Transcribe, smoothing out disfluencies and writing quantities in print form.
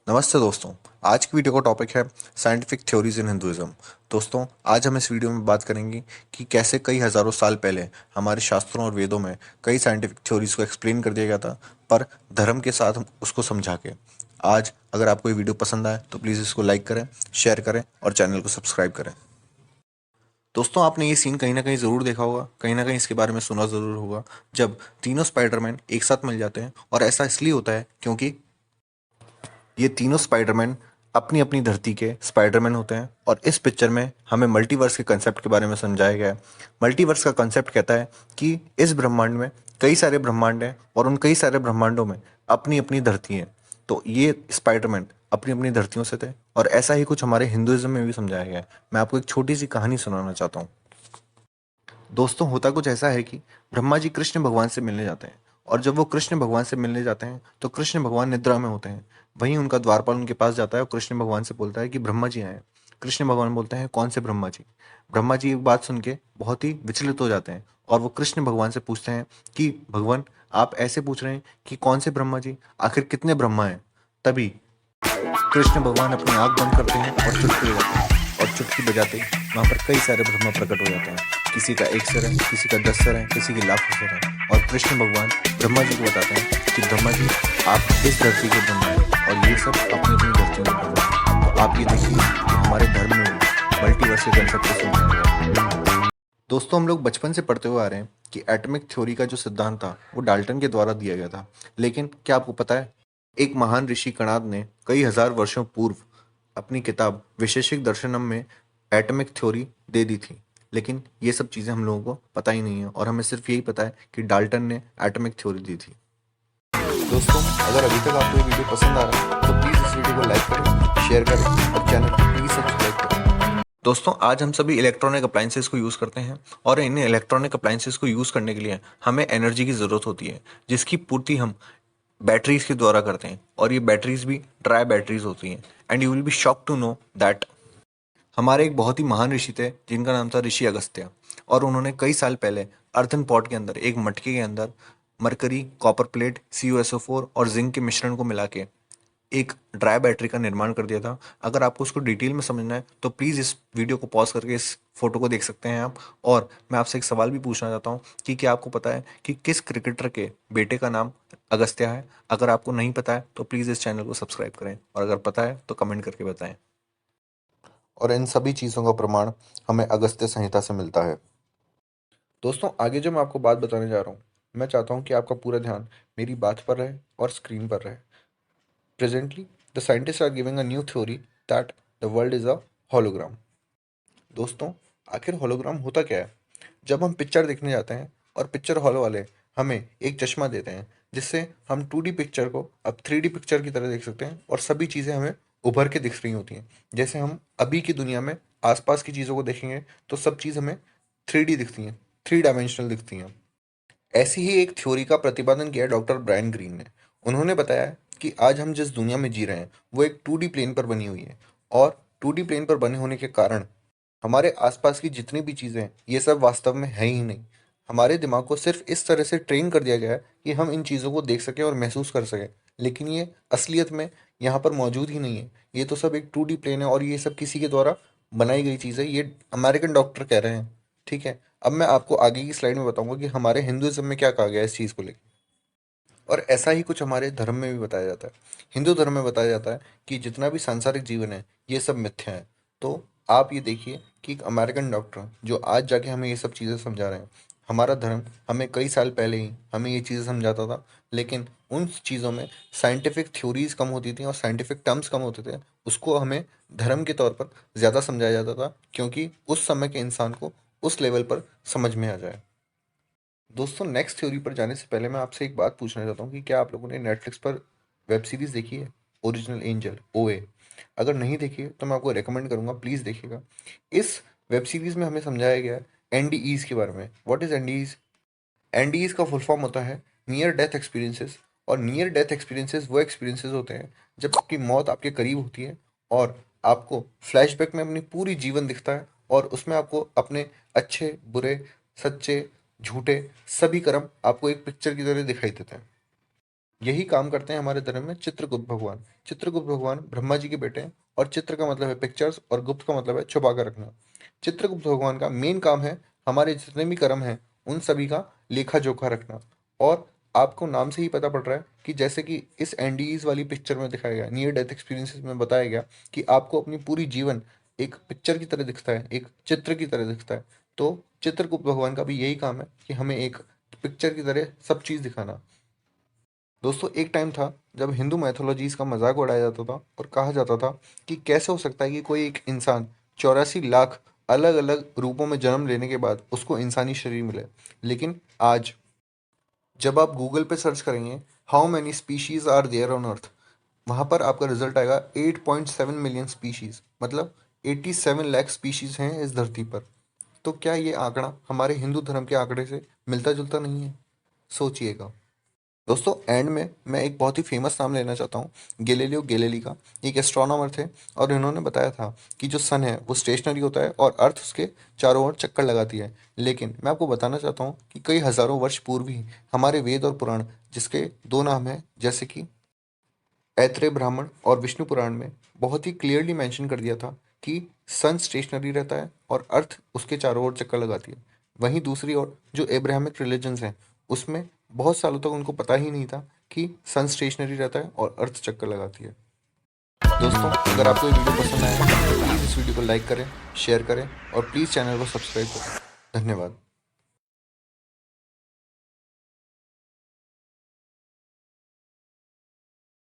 नमस्ते दोस्तों। आज की वीडियो का टॉपिक है साइंटिफिक थ्योरीज इन हिंदुइज्म। दोस्तों, आज हम इस वीडियो में बात करेंगे कि कैसे कई हजारों साल पहले हमारे शास्त्रों और वेदों में कई साइंटिफिक थ्योरीज को एक्सप्लेन कर दिया गया था, पर धर्म के साथ हम उसको समझा के। आज अगर आपको ये वीडियो पसंद आए तो प्लीज़ इसको लाइक करें, शेयर करें और चैनल को सब्सक्राइब करें। दोस्तों, आपने ये सीन कहीं ना कहीं ज़रूर देखा होगा, कहीं ना कहीं इसके बारे में सुना ज़रूर होगा, जब तीनों स्पाइडरमैन एक साथ मिल जाते हैं। और ऐसा इसलिए होता है क्योंकि ये तीनों स्पाइडरमैन अपनी अपनी धरती के स्पाइडरमैन होते हैं। और इस पिक्चर में हमें मल्टीवर्स के कंसेप्ट के बारे में समझाया गया है। मल्टीवर्स का कंसेप्ट कहता है कि इस ब्रह्मांड में कई सारे ब्रह्मांड हैं और उन कई सारे ब्रह्मांडों में अपनी अपनी धरती है। तो ये स्पाइडरमैन अपनी अपनी धरतियों से थे, और ऐसा ही कुछ हमारे हिंदुइज्म में भी समझाया गया है। मैं आपको एक छोटी सी कहानी सुनाना चाहता हूँ। दोस्तों, होता कुछ ऐसा है कि ब्रह्मा जी कृष्ण भगवान से मिलने जाते हैं। और जब वो कृष्ण भगवान से मिलने जाते हैं तो कृष्ण भगवान निद्रा में होते हैं। वहीं उनका द्वारपाल उनके पास जाता है और कृष्ण भगवान से बोलता है कि ब्रह्मा जी आए हैं। कृष्ण भगवान बोलते हैं, कौन से ब्रह्मा जी? ब्रह्मा जी एक बात सुन के बहुत ही विचलित हो जाते हैं और वो कृष्ण भगवान से पूछते हैं कि भगवान, आप ऐसे पूछ रहे हैं कि कौन से ब्रह्मा जी? आखिर कितने ब्रह्मा हैं? तभी कृष्ण भगवान अपनी आंख बंद करते हैं और चुटकी बजाते हैं, और चुटकी बजाते ही वहां पर कई सारे ब्रह्मा प्रकट हो जाते हैं। किसी का एक सिर है, किसी का 10 सिर है, किसी के लाखों सिर है। और कृष्ण भगवान ब्रह्मा जी को बताते हैं कि ब्रह्मा जी, आप इस धरती के ब्रह्मा हैं और ये सब अपनी अपनी धरतियों के ब्रह्मा हैं। तो आप ये देखिए कि हमारे धर्म में भी मल्टीवर्स के कंसेप्ट को समझाया गया है। दोस्तों, हम लोग बचपन से पढ़ते हुए आ रहे हैं कि एटॉमिक थ्योरी का जो सिद्धांत था वो डाल्टन के द्वारा दिया गया था। लेकिन क्या आपको पता है, एक महान ऋषि कणाद ने कई हजार वर्षों पूर्व अपनी किताब विशेषिक दर्शनम में एटॉमिक थ्योरी दे दी थी। लेकिन ये सब चीज़ें हम लोगों को पता ही नहीं है, और हमें सिर्फ यही पता है कि डाल्टन ने एटॉमिक थ्योरी दी थी। दोस्तों, अगर अभी तक आपको ये वीडियो पसंद आ रहा है तो प्लीज़ इस वीडियो को लाइक करें, शेयर करें और चैनल को प्लीज़ सब्सक्राइब करें। दोस्तों, आज हम सभी इलेक्ट्रॉनिक अप्लाइंसेस को यूज़ करते हैं, और इन इलेक्ट्रॉनिक अप्लाइंसेस को यूज़ करने के लिए हमें एनर्जी की ज़रूरत होती है, जिसकी पूर्ति हम बैटरीज के द्वारा करते हैं। और ये बैटरीज भी ड्राई बैटरीज होती हैं। And you will be shock to know that हमारे एक बहुत ही महान ऋषि थे जिनका नाम था ऋषि अगस्त्य। और उन्होंने कई साल पहले अर्थन पॉट के अंदर, एक मटके के अंदर, मरकरी, कॉपर प्लेट, CuSO4 और जिंक के मिश्रण को मिला के एक ड्राई बैटरी का निर्माण कर दिया था। अगर आपको उसको डिटेल में समझना है तो प्लीज़ इस वीडियो को पॉज करके इस फोटो को देख सकते हैं आप। और मैं आपसे एक सवाल भी पूछना चाहता हूँ कि क्या आपको पता है कि किस क्रिकेटर के बेटे का नाम अगस्त्य है? अगर आपको नहीं पता है तो प्लीज़ इस चैनल को सब्सक्राइब करें, और अगर पता है तो कमेंट करके बताएं। और इन सभी चीज़ों का प्रमाण हमें अगस्त्य संहिता से मिलता है। दोस्तों, आगे जो मैं आपको बात बताने जा रहा हूँ, मैं चाहता हूँ कि आपका पूरा ध्यान मेरी बात पर रहे और स्क्रीन पर रहे। Presently, the scientists are giving a new theory that the world is a hologram. दोस्तों, आखिर होलोग्राम होता क्या है? जब हम पिक्चर देखने जाते हैं और पिक्चर हॉल वाले हमें एक चश्मा देते हैं, जिससे हम 2D पिक्चर को अब 3D पिक्चर की तरह देख सकते हैं, और सभी चीज़ें हमें उभर के दिख रही होती हैं। जैसे हम अभी की दुनिया में आसपास की चीज़ों को देखेंगे तो सब चीज़ हमें 3D दिखती हैं, 3 डायमेंशनल दिखती हैं। ऐसी ही एक थ्योरी का प्रतिपादन किया डॉक्टर ब्रायन ग्रीन ने। उन्होंने बताया कि आज हम जिस दुनिया में जी रहे हैं वो एक 2D प्लेन पर बनी हुई है, और 2D प्लेन पर बने होने के कारण हमारे आसपास की जितनी भी चीज़ें हैं ये सब वास्तव में है ही नहीं। हमारे दिमाग को सिर्फ इस तरह से ट्रेन कर दिया गया है कि हम इन चीज़ों को देख सकें और महसूस कर सकें, लेकिन ये असलियत में यहाँ पर मौजूद ही नहीं है। ये तो सब एक 2D प्लेन है, और ये सब किसी के द्वारा बनाई गई चीज़ है, ये अमेरिकन डॉक्टर कह रहे हैं। ठीक है, अब मैं आपको आगे की स्लाइड में बताऊंगा कि हमारे हिंदुइज्म में क्या कहा गया है इस चीज़ को लेकर। और ऐसा ही कुछ हमारे धर्म में भी बताया जाता है। हिंदू धर्म में बताया जाता है कि जितना भी सांसारिक जीवन है ये सब मिथ्या है। तो आप ये देखिए कि एक अमेरिकन डॉक्टर जो आज जाके हमें ये सब चीज़ें समझा रहे हैं, हमारा धर्म हमें कई साल पहले ही हमें ये चीज़ें समझाता था, लेकिन उन चीज़ों में साइंटिफिक थ्योरीज कम होती थी और साइंटिफिक टर्म्स कम होते थे। उसको हमें धर्म के तौर पर ज़्यादा समझाया जाता था, क्योंकि उस समय के इंसान को उस लेवल पर समझ में आ जाए। दोस्तों, नेक्स्ट थ्योरी पर जाने से पहले मैं आपसे एक बात पूछना चाहता हूँ कि क्या आप लोगों ने नेटफ्लिक्स पर वेब सीरीज देखी है, ओरिजिनल एंजल, OA? अगर नहीं देखी है तो मैं आपको रेकमेंड करूंगा, प्लीज़ देखिएगा। इस वेब सीरीज में हमें समझाया गया है NDEs के बारे में। What is NDEs? NDEs का फुल फॉर्म होता है नियर डेथ एक्सपीरियंसेस। और नियर डेथ एक्सपीरियंसेस वो एक्सपीरियंसेस होते हैं जब आपकी मौत आपके करीब होती है, और आपको फ्लैशबैक में अपनी पूरी जीवन दिखता है, और उसमें आपको अपने अच्छे बुरे, सच्चे झूठे, सभी कर्म आपको एक पिक्चर की तरह दिखाई देते हैं। यही काम करते हैं हमारे धर्म में चित्रगुप्त भगवान। चित्रगुप्त भगवान ब्रह्मा जी के बेटे हैं और चित्र का मतलब है पिक्चर्स और गुप्त का मतलब है छुपा कर रखना। चित्रगुप्त भगवान का मेन काम है हमारे जितने भी कर्म हैं उन सभी का लेखा जोखा रखना। और आपको नाम से ही पता पड़ रहा है कि जैसे कि इस एनडीज वाली पिक्चर में दिखाया गया, नियर डेथ एक्सपीरियंसेस में बताया गया कि आपको अपनी पूरी जीवन एक पिक्चर की तरह दिखता है, एक चित्र की तरह दिखता है। तो चित्रगुप्त भगवान का भी यही काम है कि हमें एक पिक्चर की तरह सब चीज़ दिखाना। दोस्तों एक टाइम था जब हिंदू मैथोलॉजीज का मजाक उड़ाया जाता था और कहा जाता था कि कैसे हो सकता है कि कोई एक इंसान 84 लाख अलग अलग रूपों में जन्म लेने के बाद उसको इंसानी शरीर मिले। लेकिन आज जब आप गूगल पे सर्च करेंगे how many species are there on earth, वहाँ पर आपका रिजल्ट आएगा 8.7 मिलियन स्पीशीज, मतलब 87 लाख स्पीशीज हैं इस धरती पर। तो क्या ये आंकड़ा हमारे हिंदू धर्म के आंकड़े से मिलता जुलता नहीं है? सोचिएगा। दोस्तों एंड में मैं एक बहुत ही फेमस नाम लेना चाहता हूँ, गैलीलियो गैलीली का। एक एस्ट्रोनॉमर थे और इन्होंने बताया था कि जो सन है वो स्टेशनरी होता है और अर्थ उसके चारों ओर चक्कर लगाती है। लेकिन मैं आपको बताना चाहता हूँ कि कई हजारों वर्ष पूर्व ही हमारे वेद और पुराण, जिसके दो नाम हैं जैसे कि ऐत्रेय ब्राह्मण और विष्णु पुराण में, बहुत ही क्लियरली मेंशन कर दिया था कि सन स्टेशनरी रहता है और अर्थ उसके चारों ओर चक्कर लगाती है। वहीं दूसरी ओर जो एब्राहमिक रिलीजन्स हैं उसमें बहुत सालों तक उनको पता ही नहीं था कि सन स्टेशनरी रहता है और अर्थ चक्कर लगाती है। दोस्तों अगर आपको ये वीडियो पसंद आया तो प्लीज़ इस वीडियो को लाइक करें, शेयर करें और प्लीज़ चैनल को सब्सक्राइब करें। धन्यवाद।